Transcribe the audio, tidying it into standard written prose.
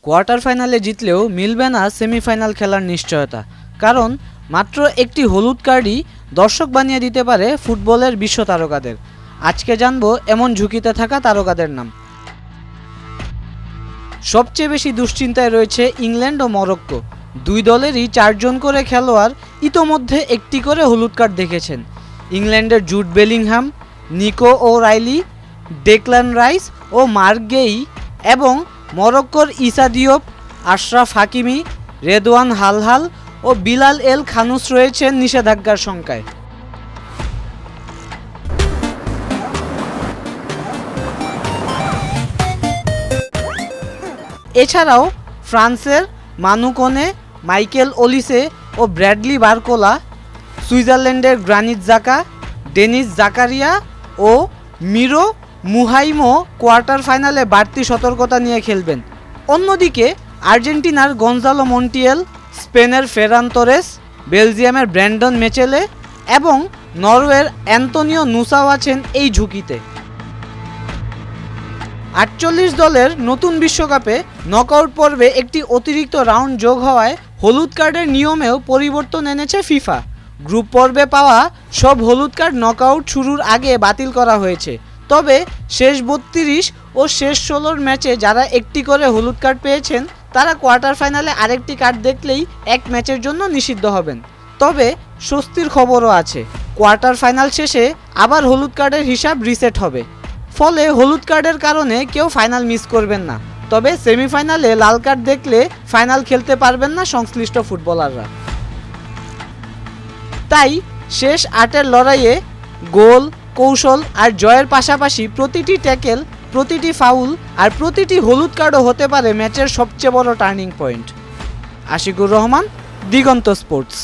Quarter ফাইনালে জিতলেও মিলবে না সেমিফাইনাল খেলার নিশ্চয়তা, কারণ মাত্র একটি হলুদ কার্ডই দর্শক বানিয়ে দিতে পারে ফুটবলের বিশ্ব তারকাদের। আজকে জানবো এমন ঝুঁকিতে থাকা তারকাদের নাম। সবচেয়ে বেশি দুশ্চিন্তায় রয়েছে ইংল্যান্ড ও মরক্কো। দুই দলেরই 4 জন করে খেলোয়াড় ইতোমধ্যে একটি করে হলুদ কার্ড দেখেছেন। ইংল্যান্ডের জুড বেলিংহাম, নিকো ও রাইলি, ডেকলান রাইস ও মার্ক গেই এবং মরক্কোর ইসা দিওপ, আশরাফ হাকিমি, রেদওয়ান হালহাল ও বিলাল এল খানুস রয়েছেন নিষেধাজ্ঞার সংখ্যায়। এছাড়াও ফ্রান্সের মানু কোনে, মাইকেল ওলিসে ও ব্র্যাডলি বারকোলা, সুইজারল্যান্ডের গ্রানিট জাকা, ডেনিস জাকারিয়া ও মিরো মুহাইমো কোয়ার্টার ফাইনালে বাড়তি সতর্কতা নিয়ে খেলবেন। অন্যদিকে আর্জেন্টিনার গনজালো মন্টিয়েল, স্পেনের ফেরান তোরেস, বেলজিয়ামের ব্র্যান্ডন মেচেলে এবং নরওয়ের অ্যান্তোনিও নুসাও আছেন এই ঝুঁকিতে। 48 দলের নতুন বিশ্বকাপে নকআউট পর্বে একটি অতিরিক্ত রাউন্ড যোগ হওয়ায় হলুদ কার্ডের নিয়মেও পরিবর্তন এনেছে ফিফা। গ্রুপ পর্বে পাওয়া সব হলুদ কার্ড নকআউট শুরুর আগে বাতিল করা হয়েছে। তবে শেষ 32 ও শেষ 16 ম্যাচে যারা একটি করে হলুদ কার্ড পেয়েছেন তারা কোয়ার্টার ফাইনালে আরেকটি কার্ড দেখলেই এক ম্যাচের জন্য নিষিদ্ধ হবেন। তবে স্বস্তির খবরও আছে, কোয়ার্টার ফাইনাল শেষে আবার হলুদ কার্ডের হিসাব রিসেট হবে। ফলে হলুদ কার্ডের কারণে কেউ ফাইনাল মিস করবেন না। তবে সেমিফাইনালে লাল কার্ড দেখলে ফাইনাল খেলতে পারবেন না সংশ্লিষ্ট ফুটবলাররা। তাই শেষ 8-এর লড়াইয়ে গোল, কৌশল আর জয়ের পাশাপাশি প্রতিটি ট্যাকেল, প্রতিটি ফাউল আর প্রতিটি হলুদ কার্ডও হতে পারে ম্যাচের সবচেয়ে বড় টার্নিং পয়েন্ট। আশিকুর রহমান, দিগন্ত স্পোর্টস।